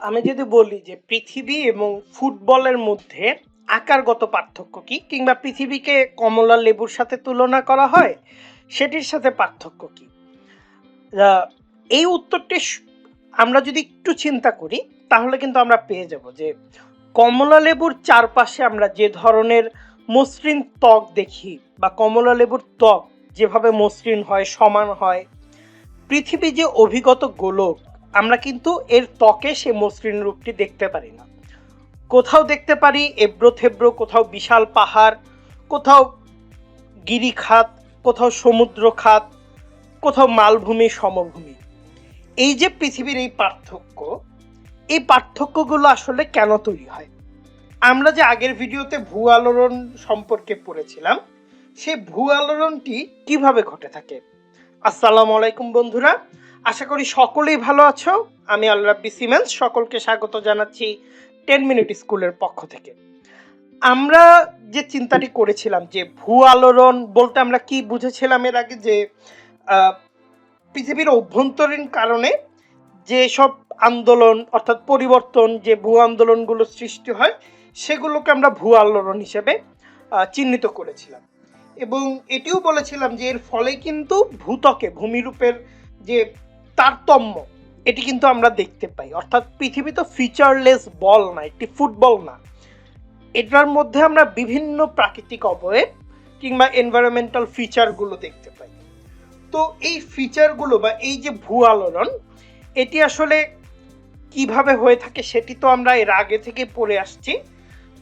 আমি যদি বলি যে পৃথিবী এবং ফুটবলের মধ্যে আকারগত পার্থক্য কি, কিংবা পৃথিবীকে কমলা লেবুর সাথে তুলনা করা হয়, সেটির সাথে পার্থক্য কি, এই উত্তরটি আমরা যদি একটু চিন্তা করি তাহলে কিন্তু আমরা পেয়ে যাব যে কমলা লেবুর চারপাশে আমরা যে ধরনের মসৃণ ত্বক দেখি, বা কমলা লেবুর ত্বক যেভাবে মসৃণ হয়, সমান হয়, পৃথিবী যে অভিগত গোলক, আমরা কিন্তু এর ত্বকে সে মসৃণ রূপটি দেখতে পারি না। কোথাও দেখতে পারি এবড়ো থেবড়ো, কোথাও বিশাল পাহাড়, কোথাও গিরিখাত, কোথাও সমুদ্র খাত, কোথাও মালভূমি, সমভূমি। এই যে পৃথিবীর এই পার্থক্যগুলো আসলে কেন তৈরি হয়? আমরা যে আগের ভিডিওতে ভূ আলোড়ন সম্পর্কে পড়েছিলাম, সেই ভূ আলোড়নটি কিভাবে ঘটে থাকে। আসসালামু আলাইকুম বন্ধুরা, আশা করি সকলেই ভালো আছো। আমি আল রাব্বি সিমেন্স, সকলকে স্বাগত জানাচ্ছি 10 মিনিট স্কুলের পক্ষ থেকে। আমরা যে চিন্তাটি করেছিলাম যে ভূ আলোড়ন বলতে আমরা কি বুঝেছিলাম এর আগে, যে পৃথিবীর অভ্যন্তরীণ কারণে যে সব আন্দোলন অর্থাৎ পরিবর্তন, যে ভূ আন্দোলনগুলো সৃষ্টি হয়, সেগুলোকে আমরা ভূ আলোড়ন হিসেবে চিহ্নিত করেছিলাম। এবং এটিও বলেছিলাম যে এর ফলে কিন্তু ভূত্বকে, ভূমিরূপের যে তারতম্য, এটি কিন্তু আমরা দেখতে পাই। অর্থাৎ পৃথিবী তো ফিচারলেস বল না, একটি ফুটবল না, এটার মধ্যে আমরা বিভিন্ন প্রাকৃতিক অবয়ব কিংবা এনভায়রনমেন্টাল ফিচারগুলো দেখতে পাই। তো এই ফিচারগুলো বা এই যে ভূ আলোড়ন, এটি আসলে কিভাবে হয়ে থাকে সেটি তো আমরা এর আগে থেকে পড়ে আসছি।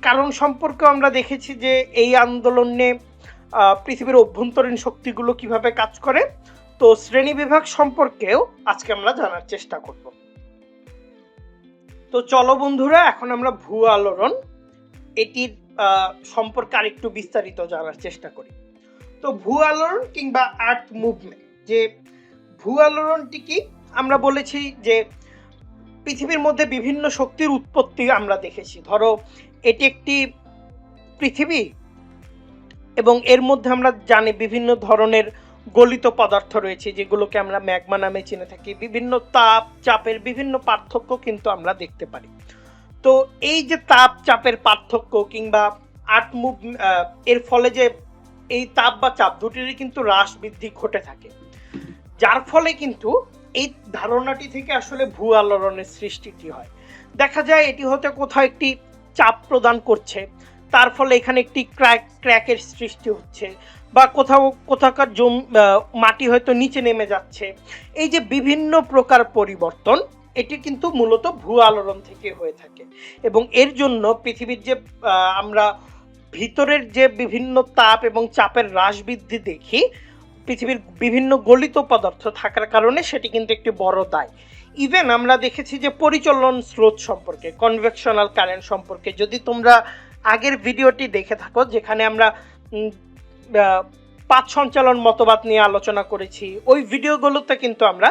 কারণ সম্পর্কে আমরা দেখেছি যে এই আন্দোলনে পৃথিবীর অভ্যন্তরীণ শক্তিগুলো কিভাবে কাজ করে। তো শ্রেণী বিভাগ সম্পর্কেও আজকে আমরা জানার চেষ্টা করব। তো চলো বন্ধুরা, এখন আমরা ভূ আলোড়ন এটির সম্পর্কে আরেকটু বিস্তারিত জানার চেষ্টা করি। তো ভূ আলোড়ন কিংবা আর্থ মুভমেন্ট, যে ভূ আলোড়নটি কি, আমরা বলেছি যে পৃথিবীর মধ্যে বিভিন্ন শক্তির উৎপত্তি আমরা দেখেছি। ধরো এটি একটি পৃথিবী, এবং এর মধ্যে আমরা জানি বিভিন্ন ধরনের গলিত পদার্থ রয়েছে, যেগুলোকে আমরা ম্যাগমা নামে চিনে থাকি। বিভিন্ন তাপ চাপের বিভিন্ন পার্থক্য কিন্তু আমরা দেখতে পারি। তো এই যে তাপ চাপের পার্থক্য কিংবা আর্থ মুভ, এর ফলে যে এই তাপ বা চাপ দুটিরই কিন্তু হ্রাস বৃদ্ধি ঘটে থাকে, যার ফলে কিন্তু এই ধারণাটি থেকে আসলে ভূ আলোড়নের সৃষ্টিটি হয়। দেখা যায় এটি হতে কোথাও একটি চাপ প্রদান করছে, তার ফলে এখানে একটি ক্র্যাকের সৃষ্টি হচ্ছে, বা কোথাকার মাটি হয়তো নিচে নেমে যাচ্ছে। এই যে বিভিন্ন প্রকার পরিবর্তন, এটি কিন্তু মূলত ভূ আলোড়ন থেকে হয়ে থাকে। এবং এর জন্য পৃথিবীর যে আমরা ভিতরের যে বিভিন্ন তাপ এবং চাপের হ্রাস বৃদ্ধি দেখি, পৃথিবীর বিভিন্ন গলিত পদার্থ থাকার কারণে সেটি কিন্তু একটি বড় দায়। ইভেন আমরা দেখেছি যে পরিচলন স্রোত সম্পর্কে, কনভেকশনাল কারেন্ট সম্পর্কে, যদি তোমরা আগের ভিডিওটি দেখে থাকো যেখানে আমরা পাত সঞ্চালন মতবাদ নিয়ে আলোচনা করেছি, ওই ভিডিওগুলোতে কিন্তু আমরা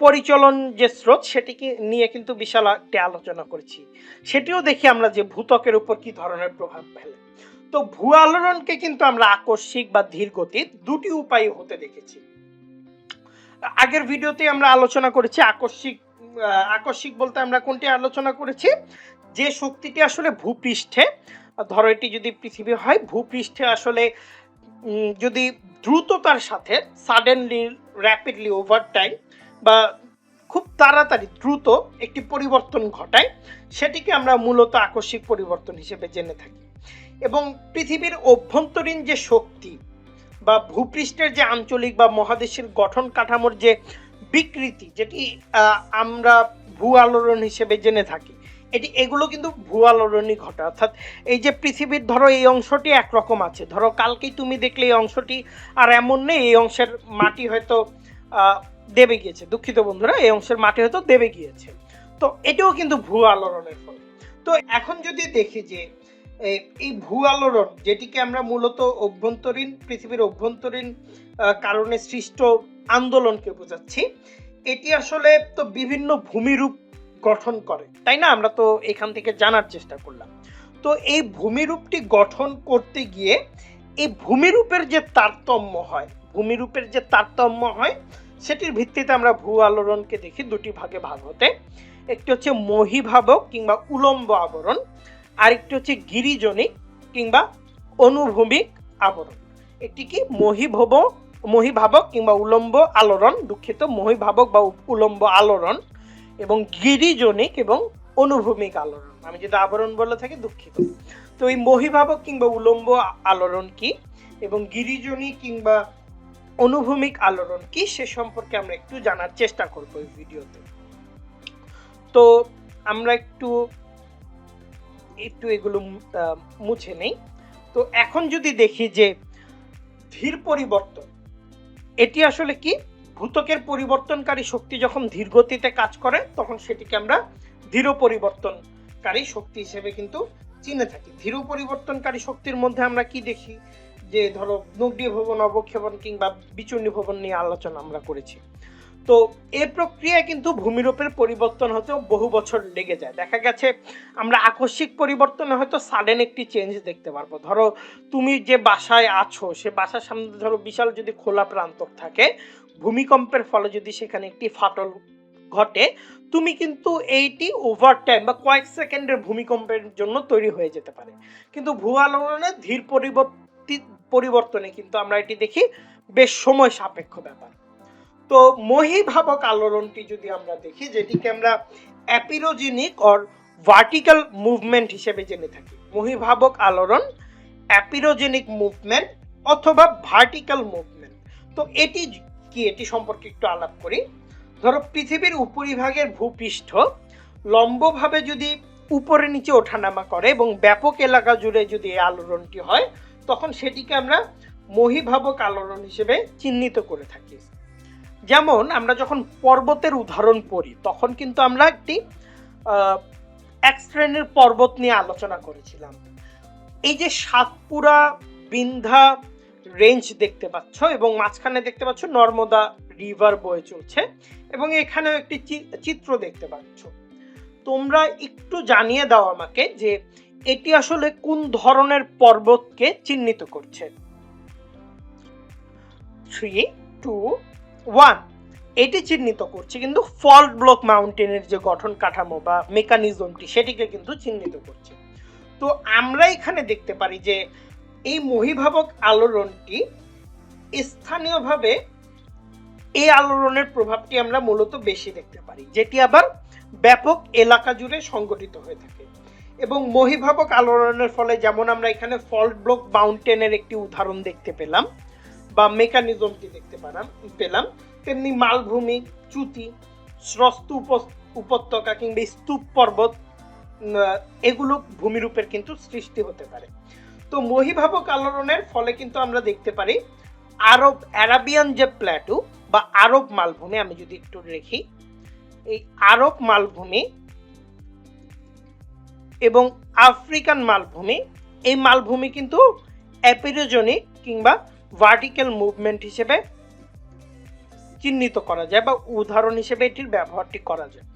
পরিচলন যে স্রোত সেটিকে নিয়ে কিন্তু বিশাল একটি আলোচনা করেছি। সেটিও দেখি আমরা যে ভূত্বকের উপর কি ধরনের প্রভাব ফেলে। তো ভূ আলোড়নকে কিন্তু আমরা আকস্মিক বা ধীর গতির দুটি উপায় হতে দেখেছি। আগের ভিডিওতে আমরা আলোচনা করেছি আকস্মিক বলতে আমরা কোনটি আলোচনা করেছি, যে শক্তিটি আসলে ভূপৃষ্ঠে, ধরো এটি যদি পৃথিবী হয়, ভূপৃষ্ঠে আসলে যদি দ্রুততার সাথে সাডেনলি, র্যাপিডলি, ওভার টাইম বা খুব তাড়াতাড়ি দ্রুত একটি পরিবর্তন ঘটায়, সেটিকে আমরা মূলত আকস্মিক পরিবর্তন হিসেবে জেনে থাকি। এবং পৃথিবীর অভ্যন্তরীণ যে শক্তি বা ভূপৃষ্ঠের যে আঞ্চলিক বা মহাদেশের গঠন কাঠামোর যে বিকৃতি, যেটি আমরা ভূ আলোড়ন হিসেবে জেনে থাকি, এগুলো কিন্তু ভূ আলোড়নই ঘটে। অর্থাৎ এই যে পৃথিবীর ধরো এই অংশটি একরকম আছে, ধরো কালকেই তুমি দেখলে এই অংশটি আর এমন নেই, এই অংশের মাটি হয়তো দেবে গিয়েছে, দুঃখিত বন্ধুরা, এই অংশের মাটি হয়তো দেবে গিয়েছে। তো এটাও কিন্তু ভূ আলোড়নের ফল। তো এখন যদি দেখি যে এই ভূ আলোড়ন, যেটিকে আমরা মূলত পৃথিবীর অভ্যন্তরীণ কারণে সৃষ্ট আন্দোলনকে বোঝাচ্ছি, এটি আসলে তো বিভিন্ন ভূমিরূপ গঠন করে, তাই না? আমরা তো এখান থেকে জানার চেষ্টা করলাম। তো এই ভূমিরূপটি গঠন করতে গিয়ে এই ভূমিরূপের যে তারতম্য হয়, সেটির ভিত্তিতে আমরা ভূ আলোড়নকে দেখি দুটি ভাগে ভাগ হতে। একটি হচ্ছে মহীভাবক কিংবা উলম্ব আবরণ, আরেকটি হচ্ছে গিরিজনিক কিংবা অনুভূমিক আবরণ। এটি কি মহীভাবক কিংবা উলম্ব আলোড়ন, দুঃখিত, মহীভাবক বা উলম্ব আলোড়ন, এবং গিরিজনিক এবং অনুভূমিক আলোড়ন। আমি যদি আবরণ বলে থাকি দুঃখিত। তো এই মহীভাবক কিংবা উলম্ব আলোড়ন কি এবং গিরিজনিক কিংবা অনুভূমিক আলোড়ন কি সে সম্পর্কে আমরা একটু জানার চেষ্টা করব এই ভিডিওতে। তো আমরা একটু এগুলো মুছে নেই। তো এখন যদি দেখি যে ধীর পরিবর্তন, এটি আসলে কি? ভূত্বকের পরিবর্তনকারী শক্তি যখন ধীর গতিতে কাজ করে তখন সেটিকে আমরা ধীর পরিবর্তনকারী শক্তি হিসেবে কিন্তু চিনে থাকি। ধীর পরিবর্তনকারী শক্তির মধ্যে আমরা কি দেখি? যে ধরো নগরীয় ভবন, অবক্ষেপণ কিংবা বিচূর্ণী ভবন নিয়ে আলোচনা আমরা করেছি। তো এই প্রক্রিয়ায় কিন্তু ভূমিরূপের পরিবর্তন হতে বহু বছর লেগে যায়। দেখা গেছে আমরা আকস্মিক পরিবর্তনে হয়তো সাডেন একটি চেঞ্জ দেখতে পারবো। ধরো তুমি যে বাসায় আছো সে বাসার সামনে ধরো বিশাল যদি খোলা প্রান্তর থাকে, ভূমিকম্পের ফলে যদি সেখানে একটি ফাটল ঘটে, তুমি কিন্তু এইটি ওভার টাইম বা কয়েক সেকেন্ডের ভূমিকম্পের জন্য তৈরি হয়ে যেতে পারে। কিন্তু ভূ আলোড়নের ধীর পরিবর্তনে কিন্তু আমরা এটি দেখি বেশ সময় সাপেক্ষ ব্যাপার। তো মহীভাবক আলোড়নটি যদি আমরা দেখি, যেটিকে আমরা অ্যাপিরোজেনিক অর ভার্টিক্যাল মুভমেন্ট হিসেবে জেনে থাকি। মহীভাবক আলোড়ন, অ্যাপিরোজেনিক মুভমেন্ট অথবা ভার্টিক্যাল মুভমেন্ট। তো এটি কি, এটি সম্পর্কে একটু আলাপ করি। ধরো পৃথিবীর উপরিভাগের ভূপৃষ্ঠ লম্বভাবে যদি উপরে নিচে ওঠানামা করে এবং ব্যাপক এলাকা জুড়ে যদি এই আলোড়নটি হয়, তখন সেটিকে আমরা মহীভাবক আলোড়ন হিসেবে চিহ্নিত করে থাকি। যেমন আমরা যখন পর্বতের উদাহরণ পড়ি তখন কিন্তু আমরা একটি এক শ্রেণীর পর্বত নিয়ে আলোচনা করেছিলাম। এই যে সাতপুরা বিন্ধ্যা রেঞ্জ দেখতে পাচ্ছ এবং মাঝখানে দেখতে পাচ্ছ নর্মদা রিভার বয়ে চলছে এবং এখানেও একটি চিত্র দেখতে পাচ্ছ। তোমরা একটু জানিয়ে দাও আমাকে যে এটি আসলে কোন ধরনের পর্বতকে চিহ্নিত করছে। 3, 2, 1। এটি চিহ্নিত করছে কিন্তু ফল্ট ব্লক মাউন্টেনের যে গঠন কাঠামো বা মেকানিজমটি সেটিকে কিন্তু চিহ্নিত করছে। তো আমরা এখানে দেখতে পারি যে এই মহীভাবক আলোড়নটি স্থানীয়ভাবে এই আলোড়নের প্রভাবটি আমরা মূলত বেশি দেখতে পারি, যেটি আবার ব্যাপক এলাকা জুড়ে সংগঠিত হয়ে থাকে। এবং মহীভাবক আলোড়নের ফলে যেমন আমরা এখানে ফল্ট ব্লক মাউন্টেনের একটি উদাহরণ দেখতে পেলাম বা মেকানিজমটি দেখতে পেলাম, তেমনি মালভূমি, চ্যুতি, স্রস্ত উপত্যকা কিংবা স্তূপ পর্বত, এগুলো ভূমিরূপের কিন্তু সৃষ্টি হতে পারে। তো মহীভাবক আলোড়নের ফলে কিন্তু আমরা দেখতে পারি আরাবিয়ান যে প্ল্যাটু বা আরব মালভূমি, আমি যদি একটু দেখি, এই আরব মালভূমি এবং আফ্রিকান মালভূমি, এই মালভূমি কিন্তু অ্যাপিরোজেনিক কিংবা ভার্টিক্যাল মুভমেন্ট হিসেবে চিহ্নিত করা যায় বা উদাহরণ হিসেবে এটির ব্যবহারটি করা যায়।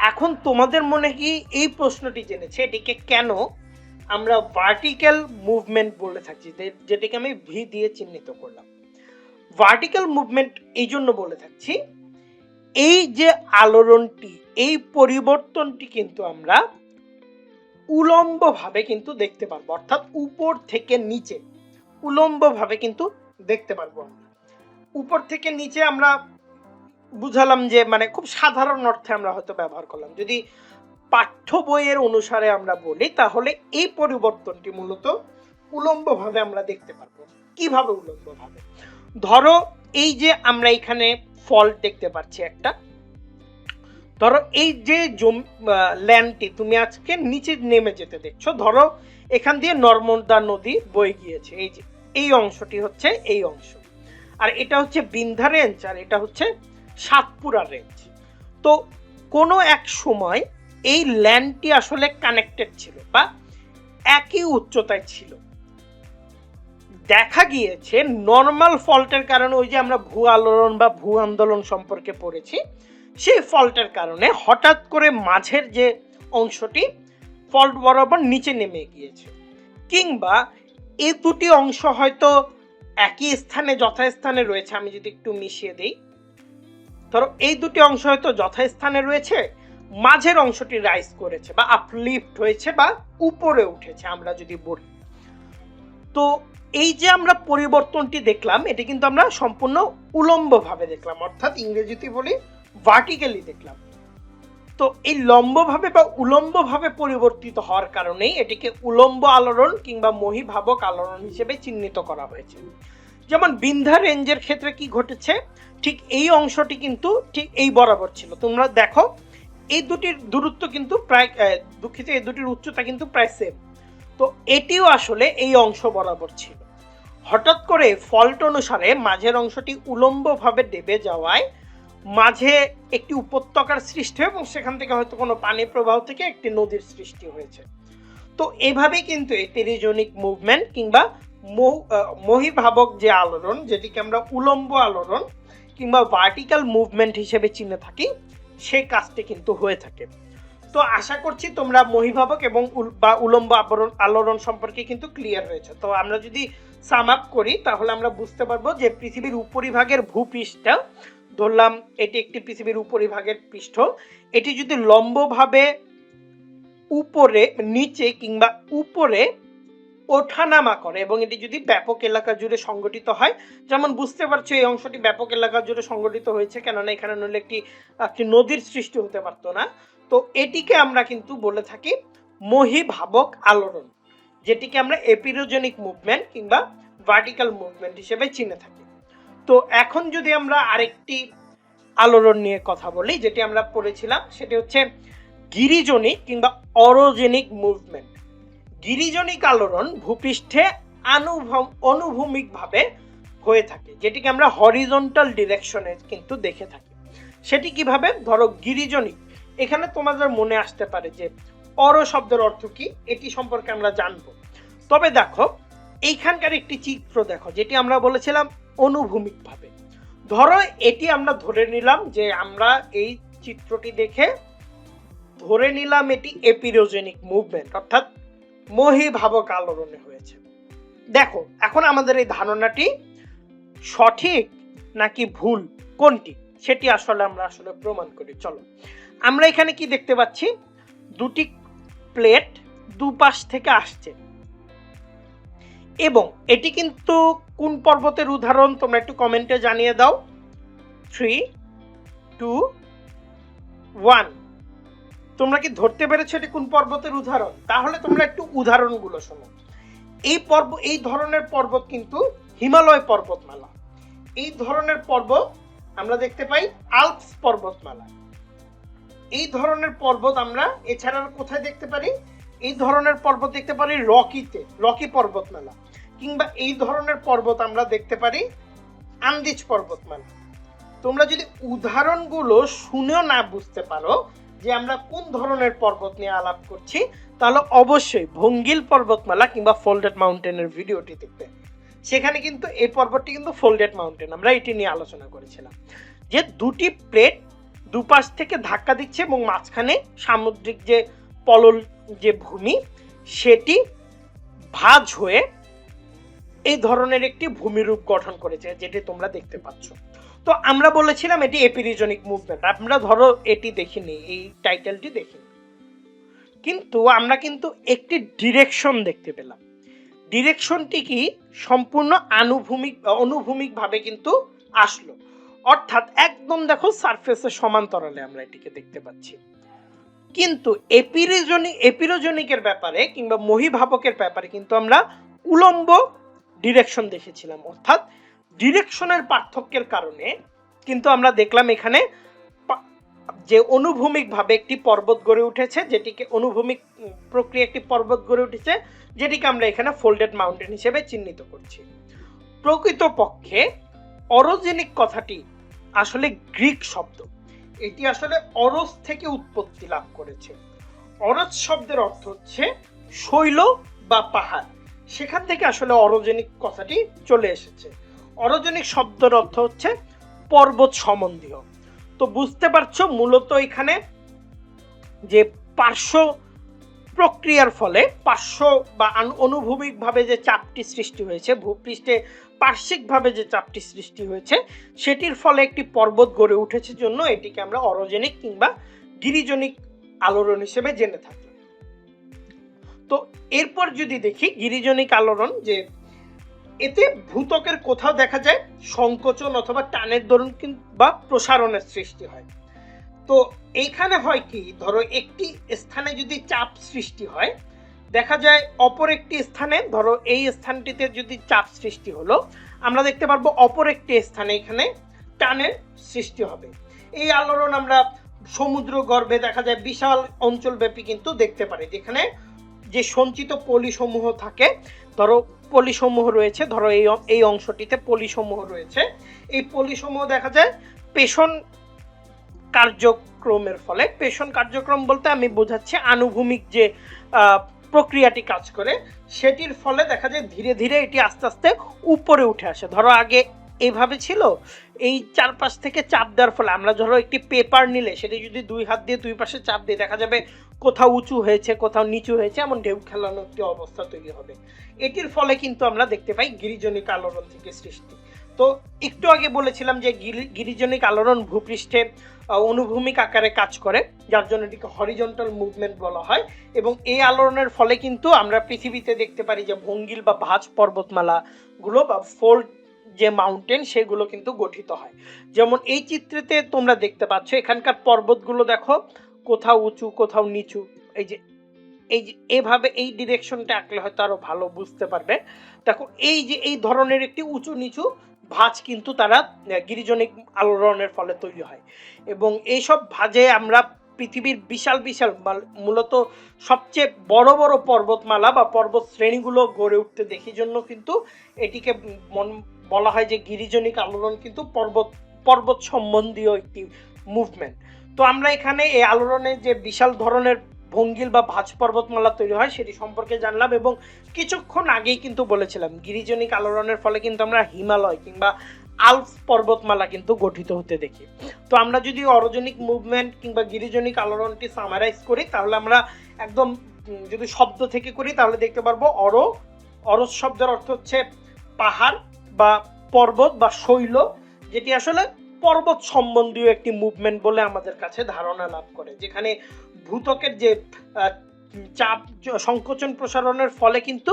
এখন তোমাদের মনে কি এই প্রশ্নটি জেনেছে এটিকে কেন আমরা ভার্টিক্যাল মুভমেন্ট বলে থাকি, যেটিকে আমি ভি দিয়ে চিহ্নিত করলাম। ভার্টিক্যাল মুভমেন্ট এই জন্য বলে থাকছি, এই যে আলোড়নটি, এই পরিবর্তনটি কিন্তু আমরা উলম্বভাবে কিন্তু দেখতে পারবো, অর্থাৎ উপর থেকে নিচে উলম্বভাবে কিন্তু দেখতে পারবো। আমরা উপর থেকে নিচে আমরা বুঝালাম যে মানে খুব সাধারণ অর্থে আমরা হয়তো ব্যবহার করলাম। যদি পাঠ্য বইয়ের অনুসারে আমরা বলি তাহলে এই পরিবর্তনটি মূলত উলম্বভাবে আমরা দেখতে পারবো। কিভাবে উলম্বভাবে? ধরো এই যে আমরা এখানে ফল্ট দেখতে পাচ্ছি একটা, ধরো এই যে ল্যান্ডটি তুমি আজকে নিচে নেমে যেতে দেখছো, ধরো এখান দিয়ে নর্মদা নদী বয়ে গিয়েছে, এই যে এই অংশটি হচ্ছে এই অংশ, আর এটা হচ্ছে বিন্ধ্যা রেঞ্জ আর এটা হচ্ছে সাতপুরা রেঞ্জ। তো কোনো এক সময় এই ল্যান্ডটি আসলে কানেক্টেড ছিল বা একই উচ্চতায় ছিল। দেখা গিয়েছে নর্মাল ফল্টের কারণে, ওই যে আমরা ভূ আলোড়ন বা ভূ আন্দোলন সম্পর্কে পড়েছি, সেই ফল্টের কারণে হঠাৎ করে মাঝের যে অংশটি ফল্ট বরাবর নিচে নেমে গিয়েছে, কিংবা এই দুটি অংশ হয়তো একই স্থানে যথাস্থানে রয়েছে। আমি যদি একটু মিশিয়ে দেই, ধরো এই দুটি অংশ হয়তো যথাস্থানে রয়েছে, মাঝের অংশটি রাইজ করেছে বা আপলিফট হয়েছে বা উপরে উঠেছে আমরা যদি বলি। তো এই যে আমরা পরিবর্তনটি দেখলাম, এটি কিন্তু আমরা সম্পূর্ণ উলম্বভাবে দেখলাম, অর্থাৎ ইংরেজিতে বলি ভার্টিক্যালি দেখলাম। তো এই লম্বভাবে বা উলম্বভাবে পরিবর্তিত হওয়ার কারণেই এটিকে উলম্ব আলোড়ন কিংবা মহীভাবক আলোড়ন হিসেবে চিহ্নিত করা হয়েছে। যেমন বিন্ধ্যা রেঞ্জের ক্ষেত্রে কি ঘটেছে, ঠিক এই অংশটি কিন্তু ঠিক এই বরাবর ছিল। তোমরা দেখো এই দুটির দূরত্ব কিন্তু প্রায় দুঃখিত, এই দুটির উচ্চতা কিন্তু প্রায় সেম। তো এটিও আসলে এই অংশ বরাবর ছিল। হঠাৎ করে ফল্ট অনুসারে মাঝের অংশটি উলম্বভাবে দেবে যাওয়ায় মাঝে একটি উপত্যকার সৃষ্টি হয় এবং সেখান থেকে হয়তো কোনো পানি প্রবাহ থেকে একটি নদীর সৃষ্টি হয়েছে। তো এভাবেই কিন্তু এই পেরিজনিক মুভমেন্ট কিংবা মহীভাবক যে আলোড়ন, যেটিকে আমরা উলম্ব আলোড়ন কিংবা ভার্টিক্যাল মুভমেন্ট হিসেবে চিনে থাকি, সেই কাজটি কিন্তু হয়ে থাকে। তো আশা করছি তোমরা মহীভাবক এবং বা উলম্ব আলোড়ন সম্পর্কে কিন্তু ক্লিয়ার হয়েছে। তো আমরা যদি সাম আপ করি তাহলে আমরা বুঝতে পারবো যে পৃথিবীর উপরিভাগের ভূপৃষ্ঠটা, ধরলাম এটি একটি পৃথিবীর উপরিভাগের পৃষ্ঠ, এটি যদি লম্বভাবে উপরে নিচে কিংবা উপরে ওঠানামা করে এবং এটি যদি ব্যাপক এলাকা জুড়ে সংগঠিত হয়, যেমন বুঝতে পারছো এই অংশটি ব্যাপক এলাকা জুড়ে সংগঠিত হয়েছে, কেননা এখানে নইলে একটি নদীর সৃষ্টি হতে পারতো না। তো এটিকে আমরা কিন্তু বলে থাকি মহীভাবক আলোড়ন, যেটিকে আমরা এপিরোজেনিক মুভমেন্ট কিংবা ভার্টিক্যাল মুভমেন্ট হিসেবে চিনে থাকি। তো এখন যদি আমরা আরেকটি আলোড়ন নিয়ে কথা বলি, যেটি আমরা পড়েছিলাম, সেটি হচ্ছে গিরিজনিক কিংবা অরোজেনিক মুভমেন্ট। গিরিজনিক আলোড়ন ভূপৃষ্ঠে অনুভূমিকভাবে হয়ে থাকে, যেটিকে আমরা হরিজন্টাল ডিরেকশনে কিন্তু দেখে থাকি। সেটি কিভাবে, ধরো গিরিজনিক, এখানে তোমাদের মনে আসতে পারে যে অর শব্দের অর্থ কি, এটি সম্পর্কে আমরা জানবো। তবে দেখো এইখানকার একটি চিত্র দেখো, যেটি আমরা বলেছিলাম অনুভূমিকভাবে। ধরো এটি আমরা ধরে নিলাম যে আমরা এই চিত্রটি দেখে ধরে নিলাম এটি এপিরোজেনিক মুভমেন্ট, অর্থাৎ মহীভাবক আলোড়নে হয়েছে। দেখো এখন আমাদের এই ধারণাটি সঠিক নাকি ভুল কোনটি, সেটি আসলে আমরা প্রমাণ করি। চলো, আমরা এখানে কি দেখতে পাচ্ছি, দুটি প্লেট দুপাশ থেকে আসছে এবং এটি কিন্তু কোন পর্বতের উদাহরণ তোমরা একটু কমেন্টে জানিয়ে দাও। 3, 2, 1। তোমরা কি ধরতে পেরেছো এটি কোন পর্বতের উদাহরণ? তাহলে তোমরা একটু উদাহরণগুলো শোনো। এই ধরনের পর্বত কিন্তু হিমালয় পর্বতমালা। এই ধরনের পর্বত আমরা দেখতে পাই আল্পস পর্বতমালা। এই ধরনের পর্বত আমরা এছাড়া কোথায় দেখতে পারি? এই ধরনের পর্বত দেখতে পারি রকি পর্বতমালা, কিংবা এই ধরনের পর্বত আমরা দেখতে পারি আন্দিজ পর্বতমালা। তোমরা যদি উদাহরণগুলো শুনেও না বুঝতে পারো যে আমরা কোন ধরনের পর্বত নিয়ে আলাপ করছি, তাহলে অবশ্যই ভঙ্গিল পর্বতমালা কিংবা ফোল্ডেড মাউন্টেনের ভিডিওটি দেখবে। সেখানে কিন্তু এই পর্বতটি কিন্তু ফোল্ডেড মাউন্টেন, আমরা এটি নিয়ে আলোচনা করেছিলাম, যে দুটি প্লেট দুপাশ থেকে ধাক্কা দিচ্ছে এবং মাঝখানে সামুদ্রিক যে পলল যে ভূমি, সেটি ভাঁজ হয়ে এই ধরনের একটি ভূমিরূপ গঠন করেছে, যেটি তোমরা দেখতে পাচ্ছ। তো আমরা বলেছিলাম এটি এপিরিজনিক মুভমেন্ট। আমরা ধরো এটি দেখিনি, এই টাইটেলটি দেখিনি, কিন্তু আমরা কিন্তু একটি ডিরেকশন দেখতে পেলাম। ডিরেকশনটি কি সম্পূর্ণ অনুভূমিকভাবে কিন্তু আসলো, অর্থাৎ একদম দেখো সারফেসের সমান্তরালে আমরা এটিকে দেখতে পাচ্ছি। কিন্তু এপিরোজনিকের ব্যাপারে কিংবা মহীভাবকের ব্যাপারে কিন্তু আমরা উলম্ব ডিরেকশন দেখেছিলাম, অর্থাৎ ডিরেকশনের পার্থক্যের কারণে কিন্তু আমরা দেখলাম এখানে যে অনুভূমিকভাবে একটি পর্বত গড়ে উঠেছে, যেটিকে অনুভূমিক প্রক্রিয়া একটি পর্বত গড়ে উঠেছে, যেটিকে আমরা এখানে ফোল্ডেড মাউন্টেন হিসেবে চিহ্নিত করছি। প্রকৃতপক্ষে অরোজেনিক কথাটি আসলে গ্রিক শব্দ, এটি আসলে অরস থেকে উৎপত্তি লাভ করেছে। অরস শব্দের অর্থ হচ্ছে শৈল বা পাহাড়, সেখান থেকে আসলে অরোজেনিক কথাটি চলে এসেছে। অরোজেনিক শব্দের অর্থ হচ্ছে পর্বত সম্বন্ধীয়। তো বুঝতে পারছো মূলত এখানে যে পার্শ্ব প্রক্রিয়ার ফলে পার্শ্ব বা অনুভূমিকভাবে যে চাপটি সৃষ্টি হয়েছে, ভূপৃষ্ঠে পার্শ্বিকভাবে যে চাপটি সৃষ্টি হয়েছে, সেটির ফলে একটি পর্বত গড়ে উঠেছে, জন্য এটিকে আমরা অরোজেনিক কিংবা গিরিজনিক আলোড়ন হিসেবে জেনে থাকলাম। তো এরপর যদি দেখি গিরিজনিক আলোড়ন, যে এতে ভূত্বকের কোথাও দেখা যায় সংকোচন অথবা টানের দরুন বা প্রসারণের সৃষ্টি হয়। তো এইখানে হয় কি, ধরো একটি স্থানে যদি চাপ সৃষ্টি হয়, দেখা যায় অপর একটি স্থানে, ধরো এই স্থানটিতে যদি চাপ সৃষ্টি হলো, আমরা দেখতে পারবো অপর একটি স্থানে এখানে টানের সৃষ্টি হবে। এই আলোড়ন আমরা সমুদ্র গর্ভে দেখা যায় বিশাল অঞ্চলব্যাপী কিন্তু দেখতে পারি, যেখানে যে সঞ্চিত পলিসমূহ থাকে, ধরো পলিসমূহ রয়েছে, ধরো এই অংশটিতে পলিসমূহ রয়েছে, এই পলিসমূহ দেখা যায় পেষণ কার্যক্রমের ফলে, পেষণ কার্যক্রম বলতে আমি বোঝাচ্ছি আনুভূমিক যে প্রক্রিয়াটি কাজ করে, সেটির ফলে দেখা যায় ধীরে ধীরে এটি আস্তে আস্তে উপরে উঠে আসে। ধরো আগে এইভাবে ছিল, এই চারপাশ থেকে চাপ দেওয়ার ফলে, আমরা ধরো একটি পেপার নিলে সেটি যদি দুই হাত দিয়ে দুই পাশে চাপ দিয়ে, দেখা যাবে কোথাও উঁচু হয়েছে কোথাও নিচু হয়েছে, এমন ঢেউ খেলানো একটি অবস্থা তৈরি হবে। এটির ফলে কিন্তু আমরা দেখতে পাই গিরিজনিক আলোড়ন থেকে সৃষ্টি। তো একটু আগে বলেছিলাম যে গিরিজনিক আলোড়ন ভূপৃষ্ঠে অনুভূমিক আকারে কাজ করে, যার জন্য এটিকে হরিজন্টাল মুভমেন্ট বলা হয়। এবং এই আলোড়নের ফলে কিন্তু আমরা পৃথিবীতে দেখতে পারি যে ভঙ্গিল বা ভাঁজ পর্বতমালা গুলো বা ফোল্ড যে মাউন্টেন, সেগুলো কিন্তু গঠিত হয়। যেমন এই চিত্রেতে তোমরা দেখতে পাচ্ছ, এখানকার পর্বতগুলো দেখো কোথাও উঁচু কোথাও নিচু। এই যে এভাবে এই ডিরেকশনটা আঁকলে হয়তো আরো ভালো বুঝতে পারবে। দেখো এই যে এই ধরনের একটি উঁচু নিচু ভাঁজ কিন্তু তারা গিরিজনিক আলোড়নের ফলে তৈরি হয়। এবং এইসব ভাঁজে আমরা পৃথিবীর বিশাল বিশাল, মূলত সবচেয়ে বড় বড় পর্বতমালা বা পর্বত শ্রেণীগুলো গড়ে উঠতে দেখি, জন্য কিন্তু এটিকে বলা হয় যে গিরিজনিক আলোড়ন কিন্তু পর্বত সম্বন্ধীয় একটি মুভমেন্ট। তো আমরা এখানে এই আলোড়নের যে বিশাল ধরনের ভঙ্গিল বা ভাঁজ পর্বতমালা তৈরি হয় সেটি সম্পর্কে জানলাম। এবং কিছুক্ষণ আগেই কিন্তু বলেছিলাম গিরিজনিক আলোড়নের ফলে কিন্তু আমরা হিমালয় কিংবা আল্পস পর্বতমালা কিন্তু গঠিত হতে দেখি। তো আমরা যদি অরোজেনিক মুভমেন্ট কিংবা গিরিজনিক আলোড়নটি সামারাইজ করি, তাহলে আমরা একদম যদি শব্দ থেকে করি তাহলে দেখতে পারবো অরস শব্দের অর্থ হচ্ছে পাহাড় বা পর্বত বা শৈল, যেটি আসলে পর্বত সম্বন্ধীয় একটি মুভমেন্ট বলে আমাদের কাছে ধারণা লাভ করে, যেখানে ভূত্বকের যে চাপ সংকোচন প্রসারণের ফলে কিন্তু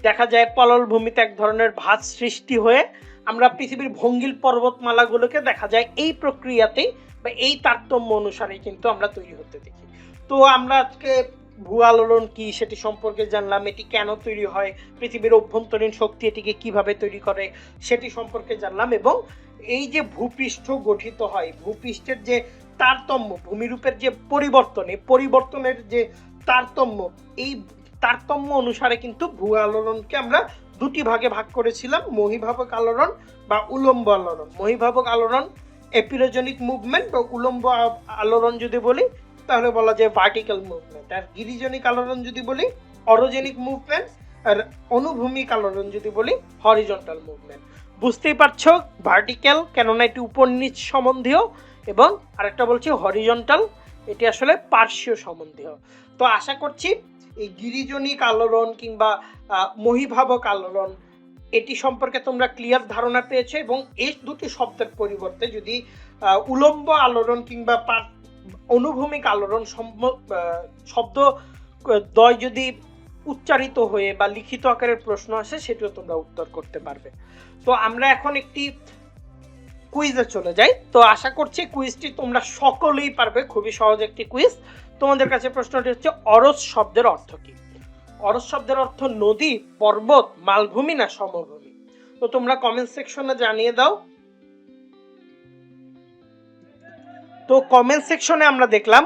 দেখা যায় পলল ভূমিতে এক ধরনের ভাঁজ সৃষ্টি হয়ে আমরা পৃথিবীর ভঙ্গিল পর্বতমালাগুলোকে দেখা যায় এই প্রক্রিয়াতেই বা এই তারতম্য অনুসারে কিন্তু আমরা তৈরি হতে দেখি। তো আমরা আজকে ভূ আলোড়ন কি সেটি সম্পর্কে জানলাম, এটি কেন তৈরি হয়, পৃথিবীর অভ্যন্তরীণ শক্তি এটিকে কিভাবে তৈরি করে সেটি সম্পর্কে জানলাম। এবং এই যে ভূপৃষ্ঠ গঠিত হয়, ভূপৃষ্ঠের যে তারতম্য, ভূমিরূপের যে পরিবর্তন, এই পরিবর্তনের যে তারতম্য, এই তারতম্য অনুসারে কিন্তু ভূ আলোড়নকে আমরা দুটি ভাগে ভাগ করেছিলাম, মহীভাবক আলোড়ন বা উলম্ব আলোড়ন। মহীভাবক আলোড়ন এপিরোজেনিক মুভমেন্ট, বা উলম্ব আলোড়ন যদি বলি তাহলে বলা যায় ভার্টিক্যাল মুভমেন্ট। আর গিরিজনিক আলোড়ন যদি বলি অরোজেনিক মুভমেন্ট, আর অনুভূমিক আলোড়ন যদি বলি হরিজন্টাল মুভমেন্ট। বুঝতেই পারছো ভার্টিক্যাল কেননা এটি উপর নিচ সম্বন্ধীয়, এবং আরেকটা বলছি হরিজন্টাল, এটি আসলে পার্শ্বীয় সম্বন্ধীয়। তো আশা করছি এই গিরিজনিক আলোড়ন কিংবা মহীভাবক আলোড়ন এটি সম্পর্কে তোমরা ক্লিয়ার ধারণা পেয়েছো। এবং এই দুটি শব্দের পরিবর্তে যদি উলম্ব আলোড়ন কিংবা অনুভূমিক আলোড়ন শব্দ দ্বয় যদি উচ্চারিত হয়ে বা লিখিত আকারের প্রশ্ন আসে, সেটিও তোমরা উত্তর করতে পারবে। তো আমরা এখন একটি কুইজে চলে যাই। তো আশা করছি কুইজটি তোমরা সকলেই পারবে, খুবই সহজ একটি কুইজ। তোমাদের কাছে প্রশ্নটি হচ্ছে অরস শব্দের অর্থ কি? অরস শব্দের অর্থ নদী, পর্বত, মালভূমি না সমভূমি? তো তোমরা কমেন্ট সেকশনে জানিয়ে দাও। তো কমেন্ট সেকশনে আমরা দেখলাম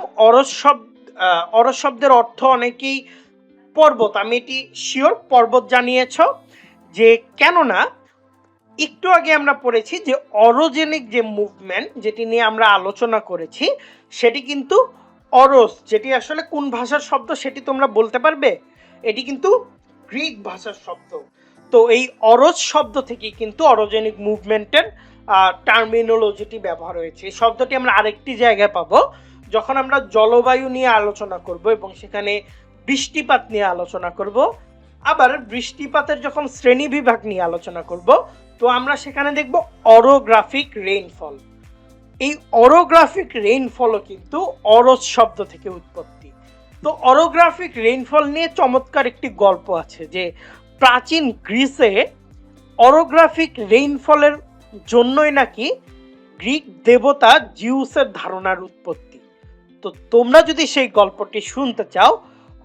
অরস শব্দের অর্থ অনেকেই পর্বত, আমি এটি শিওর পর্বত জানিয়েছ, যে কেননা একটু আগে আমরা পড়েছি যে অরোজেনিক যে মুভমেন্ট যেটি নিয়ে আমরা আলোচনা করেছি সেটি কিন্তু অরস, যেটি আসলে কোন ভাষার শব্দ সেটি তোমরা বলতে পারবে? এটি কিন্তু গ্রিক ভাষার শব্দ। তো এই অরস শব্দ থেকে কিন্তু অরোজেনিক মুভমেন্টের টার্মিনোলজিটি ব্যবহার হয়েছে। এই শব্দটি আমরা আরেকটি জায়গায় পাবো যখন আমরা জলবায়ু নিয়ে আলোচনা করব এবং সেখানে বৃষ্টিপাত নিয়ে আলোচনা করব, আবার বৃষ্টিপাতের যখন শ্রেণী বিভাগ নিয়ে আলোচনা করব, তো আমরা সেখানে দেখব অরোগ্রাফিক রেইনফল। এই অরোগ্রাফিক রেইনফলও কিন্তু অরস শব্দ থেকে উৎপত্তি। তো অরোগ্রাফিক রেইনফল নিয়ে চমৎকার একটি গল্প আছে যে প্রাচীন গ্রিসে অরোগ্রাফিক রেইনফলের জন্যই নাকি গ্রিক দেবতা জিউসের ধারণার উৎপত্তি। তো তোমরা যদি সেই গল্পটি শুনতে চাও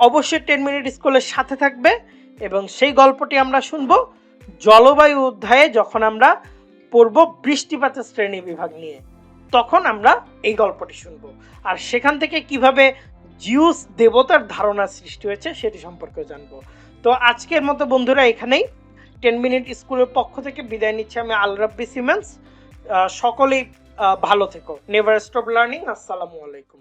অবশ্যই 10 মিনিট স্কুলের সাথে থাকবে এবং সেই গল্পটি আমরা শুনবো জলবায়ু অধ্যায়ে যখন আমরা পড়ব বৃষ্টিপাতের শ্রেণী বিভাগ নিয়ে, তখন আমরা এই গল্পটি শুনবো আর সেখান থেকে কিভাবে জিউস দেবতার ধারণা সৃষ্টি হয়েছে সেটি সম্পর্কে জানবো। তো আজকের মতো বন্ধুরা এখানেই 10 মিনিট স্কুলের পক্ষ থেকে বিদায় নিচ্ছি আমি আল রাব্বি সিমেন্স। সকলেই ভালো থেকো। Never stop learning. আসসালামু আলাইকুম।